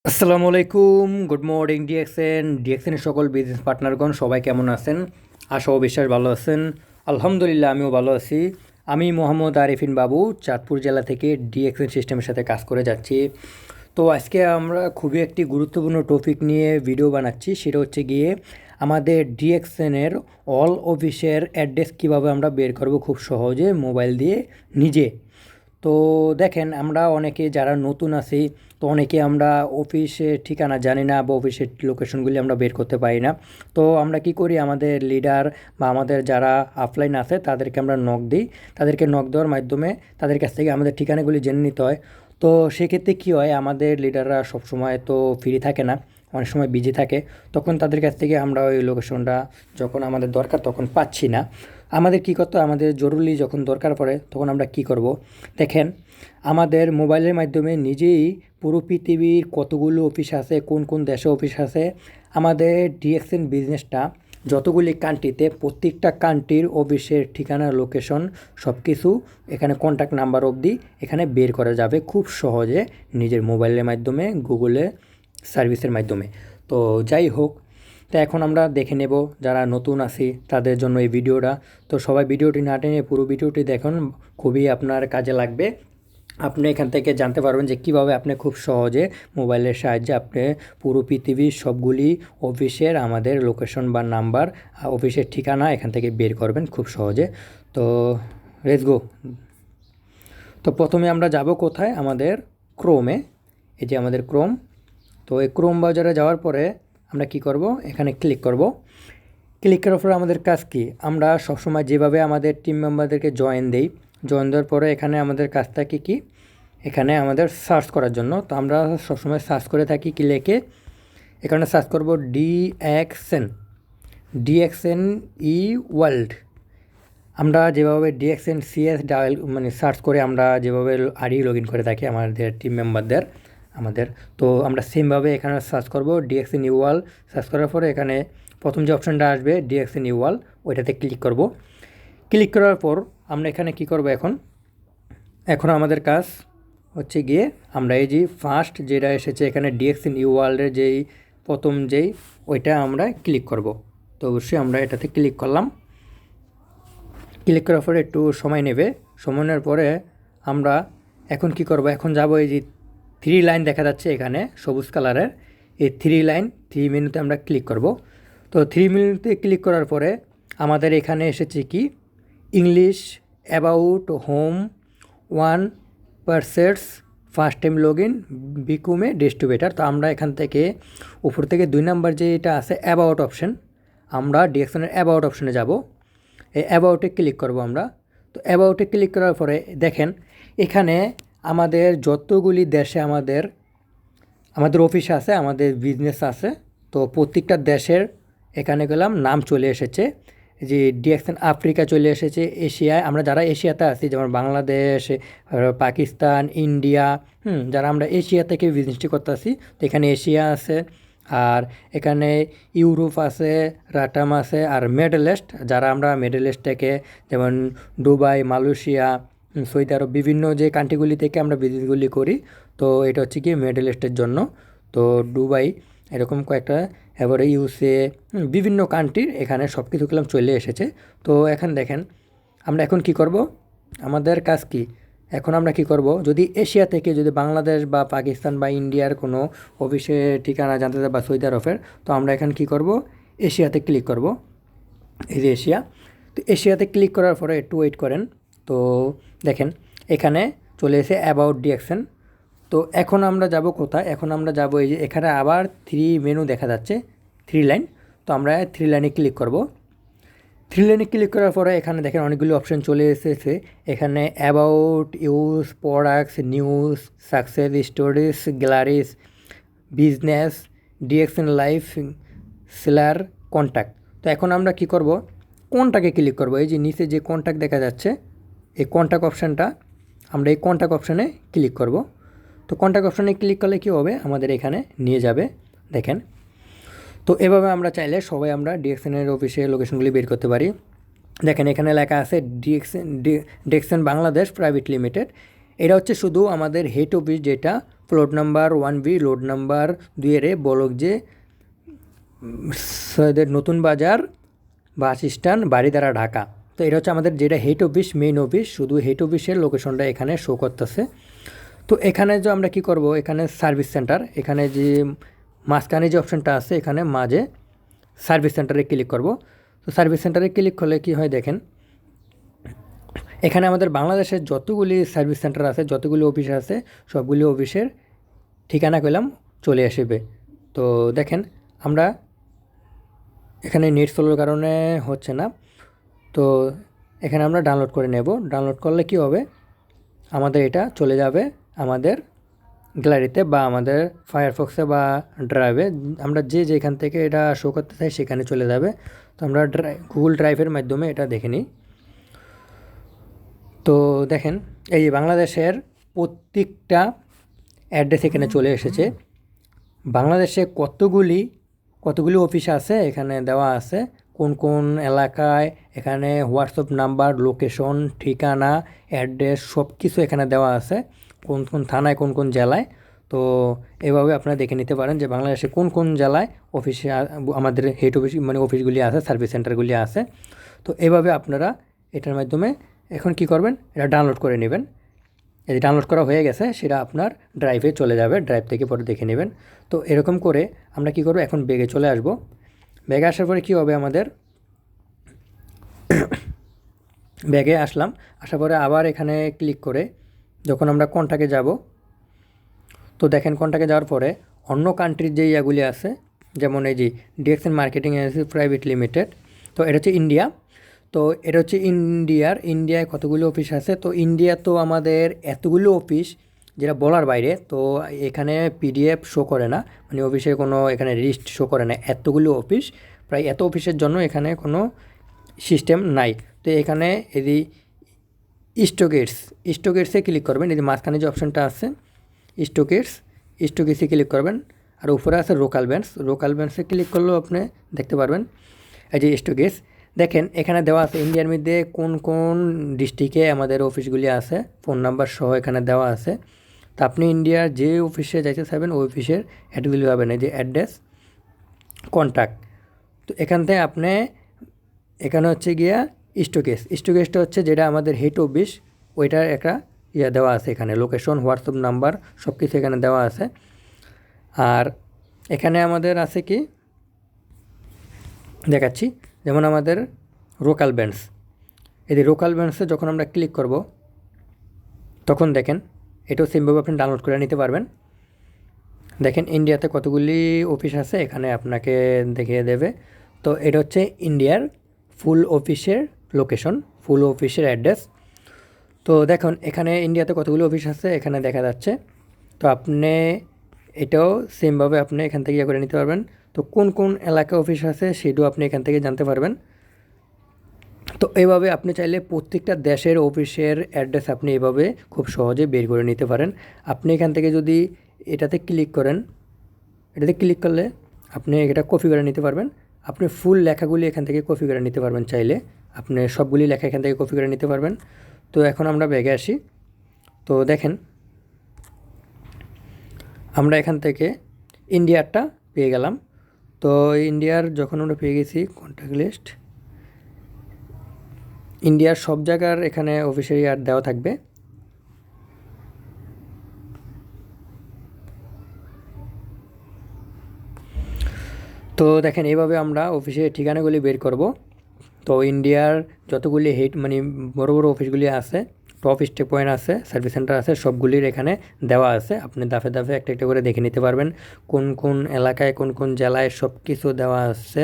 আসসালামু আলাইকুম, good morning ডিএক্সএনের সকল বিজনেস পার্টনারগণ সবাই কেমন আছেন? আশা ও বিশ্বাস ভালো আছেন। আলহামদুলিল্লাহ আমিও ভালো আছি। আমি মোহাম্মদ আরিফিন বাবু চাঁদপুর জেলা থেকে ডিএক্সএন সিস্টেমের সাথে কাজ করে যাচ্ছি। তো আজকে আমরা খুবই একটি গুরুত্বপূর্ণ টপিক নিয়ে ভিডিও বানাচ্ছি, সেটা হচ্ছে গিয়ে আমাদের ডিএক্সএনের অল অফিসের অ্যাড্রেস কীভাবে আমরা বের করব খুব সহজে মোবাইল দিয়ে নিজে। তো দেখেন, আমরা অনেকে যারা নতুন আছি, তো অনেকে আমরা অফিসের ঠিকানা জানি না বা অফিসের লোকেশনগুলি আমরা বের করতে পারি না। তো আমরা কি করি, আমাদের লিডার বা আমাদের যারা অফলাইন আছে তাদেরকে আমরা নক দিই। তাদেরকে নক দেওয়ার মাধ্যমে তাদের কাছ থেকে আমাদের ঠিকানাগুলি জেনে নিতে হয়। তো সেক্ষেত্রে কী হয়, আমাদের লিডাররা সবসময় তো ফ্রি থাকে না, অনেক সময় বিজি থাকে। তখন তাদের কাছ থেকে আমরা ওই লোকেশনটা যখন আমাদের দরকার তখন পাচ্ছি না। আমাদের কী করতে হয়, আমাদের জরুরি যখন দরকার পড়ে তখন আমরা কি করব, দেখেন আমাদের মোবাইলের মাধ্যমে নিজেই পুরো পৃথিবীর কতগুলো অফিস আছে, কোন কোন দেশে অফিস আছে, আমাদের ডিএক্সএন বিজনেসটা যতগুলি কান্ট্রিতে, প্রত্যেকটা কান্ট্রির অফিসের ঠিকানা, লোকেশন সব কিছু এখানে কন্ট্যাক্ট নাম্বার অবধি এখানে বের করা যাবে খুব সহজে নিজের মোবাইলের মাধ্যমে, গুগলে সার্ভিসের মাধ্যমে। তো যাই হোক, তো এখন আমরা দেখে নেব যারা নতুন আছি তাদের জন্য এই ভিডিওটা। তো সবাই ভিডিওটি না টেনে পুরো ভিডিওটি দেখুন, খুবই আপনার কাজে লাগবে। আপনি এখান থেকে জানতে পারবেন যে কীভাবে আপনি খুব সহজে মোবাইলের সাহায্যে আপনি পুরো পৃথিবীর সবগুলি অফিসের আমাদের লোকেশন বা নাম্বার, অফিসের ঠিকানা এখান থেকে বের করবেন খুব সহজে। তো লেটস গো। তো প্রথমে আমরা যাব কোথায়, আমাদের ক্রোমে। এই যে আমাদের ক্রোম। তো এই ক্রোম ব্রাউজারে যাওয়ার পরে আমরা কি করব, এখানে ক্লিক করব। ক্লিক করার পরে আমাদের কাজ কি, আমরা সবসময় যেভাবে আমাদের টিম মেম্বারদেরকে জয়েন দেওয়ার পরে এখানে আমাদের কাজ থাকে কি, এখানে আমাদের সার্চ করার জন্য। তো আমরা সবসময় সার্চ করে থাকি কি লিখে, এখানে সার্চ করব ডিএক্সএন ই ওয়ার্ল্ড। আমরা যেভাবে ডিএক্সএন সিএস ডায়াল মানে সার্চ করে আমরা যেভাবে আরই লগ ইন করে থাকি আমাদের টিম মেম্বারদের আমাদের, তো আমরা সেমভাবে এখানে সার্চ করব ডিএক্সএন ই ওয়ার্ল্ড। সার্চ করার পরে এখানে প্রথম যে অপশানটা আসবে ডিএক্সএন ই ওয়ার্ল্ড, ওইটাতে ক্লিক করব। ক্লিক করার পর আমরা এখানে কি করব, এখন আমাদের কাজ হচ্ছে গিয়ে আমরা এই যে ফার্স্ট যেটা এসেছে এখানে ডিএক্সএন ই ওয়ার্ল্ডের যেই প্রথম যেই ওইটা আমরা ক্লিক করব। তো অবশ্যই আমরা এটাতে ক্লিক করলাম। ক্লিক করার পরে একটু সময় নেবে, সময় নেওয়ার পরে আমরা এখন কি করব, এখন যাব এই যে 3 লাইন দেখা যাচ্ছে এখানে সবুজ কালারের, এই 3 লাইন 3 মেনুতে আমরা ক্লিক করব। তো 3 মেনুতে ক্লিক করার পরে আমাদের এখানে এসেছে কি, English, about, home, 1% first time log in, become distributor. তো আমরা এখান থেকে উপর থেকে 2 নাম্বার যেটা আছে অ্যাবাউট অপশন, আমরা ডিএক্সএনের অ্যাবাউট অপশনে যাব। এই অ্যাবাউটে ক্লিক করব আমরা। তো অ্যাবাউটে ক্লিক করার পরে দেখেন এখানে আমাদের যতগুলি দেশে আমাদের অফিস আছে, আমাদের বিজনেস আছে, তো প্রত্যেকটা দেশের এখানে গেলাম নাম চলে এসেছে। যে ডিএক্সএন আফ্রিকা চলে এসেছে, এশিয়ায় আমরা যারা এশিয়াতে আছি যেমন বাংলাদেশ, পাকিস্তান, ইন্ডিয়া, যারা আমরা এশিয়া থেকে বিজনেসটি করতে আসি, তো এখানে এশিয়া আছে, আর এখানে ইউরোপ আছে, রাটাম আছে, আর মিডল ইস্ট যারা আমরা মিডল ইস্ট থেকে যেমন দুবাই, মালয়েশিয়া, সৌদি আরব, বিভিন্ন যে কান্ট্রিগুলি থেকে আমরা বিজনেসগুলি করি, তো এটা হচ্ছে কি মিডল ইস্টের জন্য। তো দুবাই এরকম কয়েকটা, এবারে ইউএসএ, বিভিন্ন কান্ট্রির এখানে সব কিছু করলাম চলে এসেছে। তো এখন দেখেন আমরা এখন কি করব, আমাদের কাজ কি, এখন আমরা কি করব, যদি এশিয়া থেকে যদি বাংলাদেশ বা পাকিস্তান বা ইন্ডিয়ার কোনো অফিসে ঠিকানা জানতে চাই বা সৌদি আরবের, তো আমরা এখন কি করব, এশিয়াতে ক্লিক করব। এই যে এশিয়া, তো এশিয়াতে ক্লিক করার পরে একটু ওয়েট করেন। তো দেখেন এখানে চলে এসে অ্যাবাউট ডিএক্সএন। তো এখন আমরা যাব কোথায়, এখন আমরা যাব এই যে এখানে আবার 3 মেনু দেখা যাচ্ছে, 3 লাইন। তো আমরা 3 লাইনে ক্লিক করব। 3 লাইনে ক্লিক করার পরে এখানে দেখেন অনেকগুলো অপশান চলে এসেছে। এখানে about, use, products, news, success stories, galleries, business, DXN life, seller, contact. তো এখন আমরা কি করব, কোনটাকে ক্লিক করব, এই যে নিচে যে কন্ট্যাক্ট দেখা যাচ্ছে এই কন্ট্যাক্ট অপশানটা, আমরা এই কন্ট্যাক্ট অপশানে ক্লিক করব। তো কন্ট্যাক্ট অপশানে ক্লিক করলে কী হবে, আমাদের এখানে নিয়ে যাবে দেখেন। তো এভাবে আমরা চাইলে সবাই আমরা ডিএক্সএনের অফিসে লোকেশনগুলি বের করতে পারি। দেখেন এখানে লেখা আছে ডিএক্সএন বাংলাদেশ প্রাইভেট লিমিটেড। এটা হচ্ছে শুধু আমাদের হেড অফিস যেটা plot number 1B, load number 2 বলক যে সৈয়দের নতুন বাজার, বাস স্ট্যান্ড, বাড়িধারা, ঢাকা। তো এটা হচ্ছে আমাদের যেটা হেড অফিস, মেইন অফিস, শুধু হেড অফিসের লোকেশনটা এখানে শো করতেছে। তো এখানে যে আমরা কি করব, এখানে সার্ভিস সেন্টার, এখানে যে মাঝখানে যে অপশানটা আছে এখানে মাঝে সার্ভিস সেন্টারে ক্লিক করব। তো সার্ভিস সেন্টারে ক্লিক করলে কি হয় দেখেন, এখানে আমাদের বাংলাদেশের যতগুলি সার্ভিস সেন্টার আছে, যতগুলি অফিস আছে, সবগুলি অফিসের ঠিকানা পেলাম চলে আসবে। তো দেখেন আমরা এখানে নেট স্লোর কারণে হচ্ছে না, তো এখানে আমরা ডাউনলোড করে নেব। ডাউনলোড করলে কি হবে, আমাদের এটা চলে যাবে আমাদের গ্যালারিতে বা আমাদের ফায়ারফক্সে বা ড্রাইভে, আমরা যে যেখান থেকে এটা শো করতে চাই সেখানে চলে যাবে। তো আমরা গুগল ড্রাইভের মাধ্যমে এটা দেখে নিই। তো দেখেন এই যে বাংলাদেশের প্রত্যেকটা অ্যাড্রেস এখানে চলে এসেছে। বাংলাদেশে কতগুলি অফিস আছে এখানে দেওয়া আছে, কোন কোন এলাকায়, এখানে হোয়াটসঅ্যাপ নাম্বার, লোকেশন, ঠিকানা, অ্যাড্রেস সব কিছু এখানে দেওয়া আছে, কোন কোন থানায়, কোন কোন জেলায়। তো এভাবে আপনারা দেখে নিতে পারেন যে বাংলাদেশে কোন কোন জেলায় অফিসে আমাদের হেড অফিস মানে অফিসগুলি আছে, সার্ভিস সেন্টারগুলি আছে। তো এভাবে আপনারা এটার মাধ্যমে এখন কি করবেন, এটা ডাউনলোড করে নেবেন। এই ডাউনলোড করা হয়ে গেছে সেটা আপনার ড্রাইভে চলে যাবে, ড্রাইভ থেকে পরে দেখে নেবেন। তো এরকম করে আমরা কি করব, এখন ব্যাগে চলে আসব। ব্যাগে আসার পরে কি হবে, আমাদের ব্যাগে আসলাম, আসার পরে আবার এখানে ক্লিক করে যখন আমরা কন্ট্যাক্টে যাব, তো দেখেন কন্ট্যাক্টে যাওয়ার পরে অন্য কান্ট্রির যে ইয়াগুলি আছে, যেমন এই যে DXN marketing agency private limited, তো এটা হচ্ছে ইন্ডিয়া। তো এটা হচ্ছে ইন্ডিয়ায় কতগুলো অফিস আছে। তো ইন্ডিয়া তো আমাদের এতগুলো অফিস যেটা বলার বাইরে, তো এখানে পিডিএফ শো করে না, মানে অফিসের কোনো এখানে লিস্ট শো করে না, এতগুলো অফিস, প্রায় এত অফিসের জন্য এখানে কোনো সিস্টেম নাই। তো এখানে এই স্টোকেটসে ক্লিক করবেন, এই মাঝখানে যে অপশানটা আছে স্টোকেটসে ক্লিক করবেন, আর উপরে আছে লোকাল ব্যান্ডসে ক্লিক করলেও আপনি দেখতে পারবেন এই যে স্টোকেটস। দেখেন এখানে দেওয়া আছে ইন্ডিয়ার মধ্যে কোন কোন ডিস্ট্রিক্টে আমাদের অফিসগুলি আছে, ফোন নাম্বার সহ এখানে দেওয়া আছে। তো আপনি ইন্ডিয়ার যে অফিসে যাইতে চাইবেন ওই অফিসের অ্যাডগুলি পাবেন, এই যে অ্যাড্রেস, কন্ট্যাক্ট। তো এখান থেকে আপনি এখানে হচ্ছে গিয়া স্টোকেসটা হচ্ছে যেটা আমাদের হেড অফিস, ওইটার একটা দেওয়া আছে এখানে, লোকেশন, হোয়াটসঅ্যাপ নাম্বার সব কিছু এখানে দেওয়া আছে। আর এখানে আমাদের আছে কি দেখাচ্ছি, যেমন আমাদের লোকাল ব্যান্ডস, এই যে লোকাল ব্যান্ডসে যখন আমরা ক্লিক করব তখন দেখেন এটাও সেমভাবে আপনি ডাউনলোড করে নিতে পারবেন। দেখেন ইন্ডিয়াতে কতগুলি অফিস আছে এখানে আপনাকে দেখিয়ে দেবে। তো এটা হচ্ছে ইন্ডিয়ার ফুল অফিসের লোকেশন, ফুল অফিসের অ্যাড্রেস। তো দেখুন এখানে ইন্ডিয়াতে কতগুলো অফিস আছে এখানে দেখা যাচ্ছে। তো আপনি এটাও সেমভাবে আপনি এখান থেকে করে নিতে পারবেন। তো কোন কোন এলাকায় অফিস আছে সেটাও আপনি এখান থেকে জানতে পারবেন। তো এইভাবে আপনি চাইলে প্রত্যেকটা দেশের অফিসের অ্যাড্রেস আপনি এভাবে খুব সহজে বের করে নিতে পারেন। আপনি এখান থেকে যদি এটাতে ক্লিক করেন, এটাতে ক্লিক করলে আপনি এটা কপি করে নিতে পারবেন। আপনি ফুল লেখাগুলি এখান থেকে কপি করে নিতে পারবেন, চাইলে আপনি সবগুলি লেখা এখান থেকে কপি করে নিতে পারবেন। তো এখন আমরা ব্যাগে আসি। তো দেখেন আমরা এখান থেকে ইন্ডিয়ারটা পেয়ে গেলাম। তো ইন্ডিয়ার যখন আমরা পেয়ে গেছি কন্ট্যাক্ট লিস্ট, ইন্ডিয়ার সব জায়গার এখানে অফিসের ইয়ার দেওয়া থাকবে। তো দেখেন এইভাবে আমরা অফিসের ঠিকানাগুলি বের করব। তো ইন্ডিয়ার যতগুলি হেড মানে বড় বড় অফিসগুলি আছে, টপ স্টেপ পয়েন্ট আছে, সার্ভিস সেন্টার আছে, সবগুলির এখানে দেওয়া আছে। আপনি দাফে দাফে একটা একটা করে দেখে নিতে পারবেন, কোন কোন এলাকায় কোন কোন জেলায় সব কিছু দেওয়া আছে।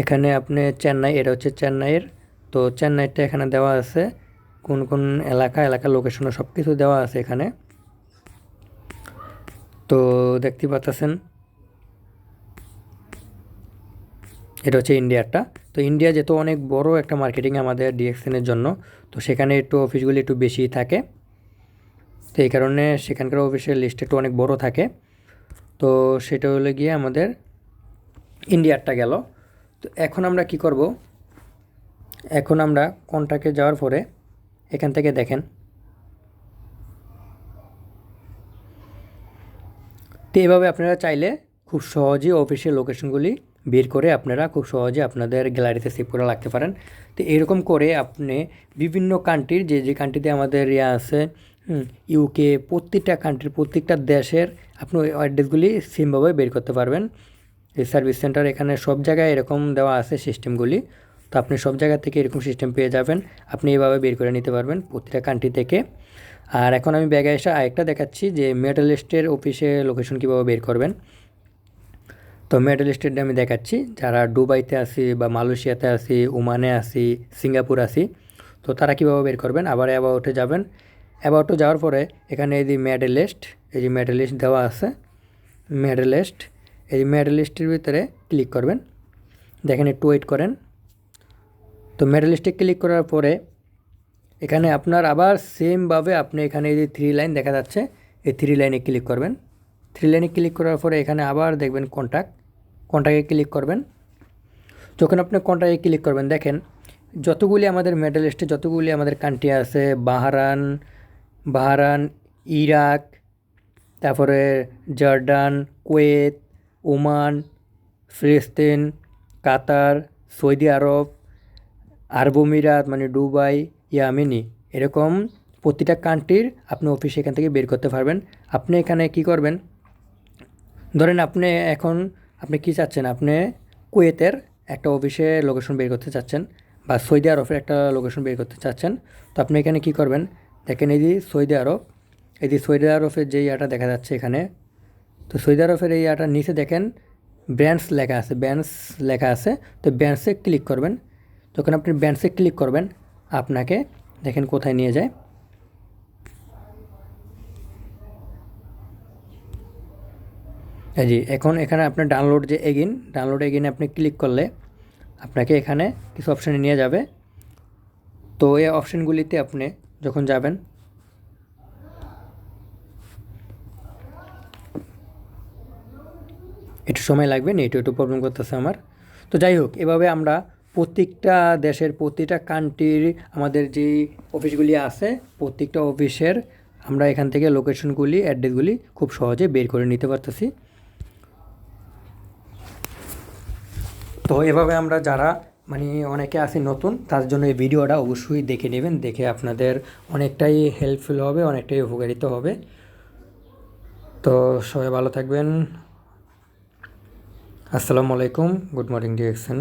এখানে আপনি চেন্নাই, এটা হচ্ছে চেন্নাইয়ের, তো চেন্নাইটা এখানে দেওয়া আছে, কোন কোন এলাকার লোকেশনও সব কিছু দেওয়া আছে এখানে। তো দেখতে পাচ্ছেন এটা হচ্ছে ইন্ডিয়ারটা। তো ইন্ডিয়া যেহেতু অনেক বড় একটা মার্কেটিং আমাদের ডিএক্সএনের জন্য, তো সেখানে একটু অফিসগুলি একটু বেশি থাকে, তো এই কারণে সেখানকার অফিসের লিস্ট একটু অনেক বড় থাকে। তো সেটা হলে গিয়ে আমাদের ইন্ডিয়ারটা গেল। তো এখন আমরা কি করব, এখন আমরা কন্ট্যাক্টে যাওয়ার পরে এখান থেকে দেখেন তো এভাবে আপনারা চাইলে খুব সহজেই অফিসের লোকেশনগুলি বের করে আপনারা খুব সহজে আপনাদের গ্যালারিতে সেভ করে রাখতে পারেন। তো এরকম করে আপনি বিভিন্ন কান্ট্রির যে কান্ট্রিতে আমাদের আছে ইউকে, প্রত্যেকটা কান্ট্রির প্রত্যেকটা দেশের আপনি ওই অ্যাড্রেসগুলি সেমভাবে বের করতে পারবেন। এই সার্ভিস সেন্টার এখানে সব জায়গায় এরকম দেওয়া আছে সিস্টেমগুলি। তো আপনি সব জায়গা থেকে এরকম সিস্টেম পেয়ে যাবেন, আপনি এভাবে বের করে নিতে পারবেন প্রতিটা কান্ট্রি থেকে। আর এখন আমি ব্যাগে এসে আরেকটা দেখাচ্ছি যে মিডল ইস্টের অফিসে লোকেশন কীভাবে বের করবেন। তো মিডল ইস্টের আমি দেখাচ্ছি, যারা দুবাইতে আছি বা মালয়েশিয়াতে আছি, ওমানে আছি, সিঙ্গাপুর আছি, তো তারা কীভাবে বের করবেন। আবার অ্যাবাউটে যাবেন, অ্যাবাউটে যাওয়ার পরে এখানে এই যে মিডল ইস্ট, এই যে মিডল ইস্ট দেওয়া আছে, মিডল ইস্ট, এই মিডল ইস্টের ভিতরে ক্লিক করবেন। দেখেন একটু ওয়েট করেন। তো মিডল ইস্টে ক্লিক করার পরে এখানে আপনার আবার সেমভাবে আপনি এখানে এই যে 3 লাইন দেখা যাচ্ছে, এই 3 লাইনে ক্লিক করবেন। 3 লাইনে ক্লিক করার পরে এখানে আবার দেখবেন কন্ট্যাক্টে ক্লিক করবেন। যখন আপনি কন্ট্যাক্টে ক্লিক করবেন, দেখেন যতগুলি আমাদের মিডল ইস্টে যতগুলি আমাদের কান্ট্রি আছে, বাহারান, ইরাক, তারপরে জর্ডান, কুয়েত, ওমান, ফিলিস্তিন, কাতার, সৌদি আরব, আরব আমিরাত মানে দুবাই, ইয়ামেনি, এরকম প্রতিটা কান্ট্রির আপনি অফিস এখান থেকে বের করতে পারবেন। আপনি এখানে কি করবেন, ধরেন আপনি কি চাচ্ছেন, আপনি কুয়েতের একটা অফিসে লোকেশন বের করতে চাচ্ছেন বা সৌদি আরবের একটা লোকেশন বের করতে চাচ্ছেন। তো আপনি এখানে কি করবেন, দেখেন এই যে সৌদি আরব, এই যে সৌদি আরবের যে ইয়াটা দেখা যাচ্ছে এখানে। তো সৌদি আরবের এই ইয়াটার নিচে দেখেন ব্র্যান্ডস লেখা আছে। তো ব্র্যান্ডসে ক্লিক করবেন। যখন আপনি ব্র্যান্ডসে ক্লিক করবেন, আপনাকে দেখেন কোথায় নিয়ে যায়। এই যে এখন এখানে আপনার ডাউনলোড এগিনে আপনি ক্লিক করলে আপনাকে এখানে কিছু অপশানে নিয়ে যাবে। তো এই অপশানগুলিতে আপনি যখন যাবেন, একটু সময় লাগবে, একটু প্রবলেম করতেছে আমার। তো যাই হোক, এভাবে আমরা প্রত্যেকটা দেশের প্রতিটা কান্ট্রির আমাদের যেই অফিসগুলি আছে, প্রত্যেকটা অফিসের আমরা এখান থেকে লোকেশনগুলি, অ্যাড্রেসগুলি খুব সহজে বের করে নিতে পারতেছি। তো এভাবে আমরা যারা অনেকে আছি নতুন, তার জন্য এই ভিডিওটা অবশ্যই দেখে নেবেন, দেখে আপনাদের অনেকটাই হেল্পফুল হবে, অনেকটাই উপকারিত হবে। তো সবাই ভালো থাকবেন। আসসালামু আলাইকুম, গুড মর্নিং ডিরেকশন।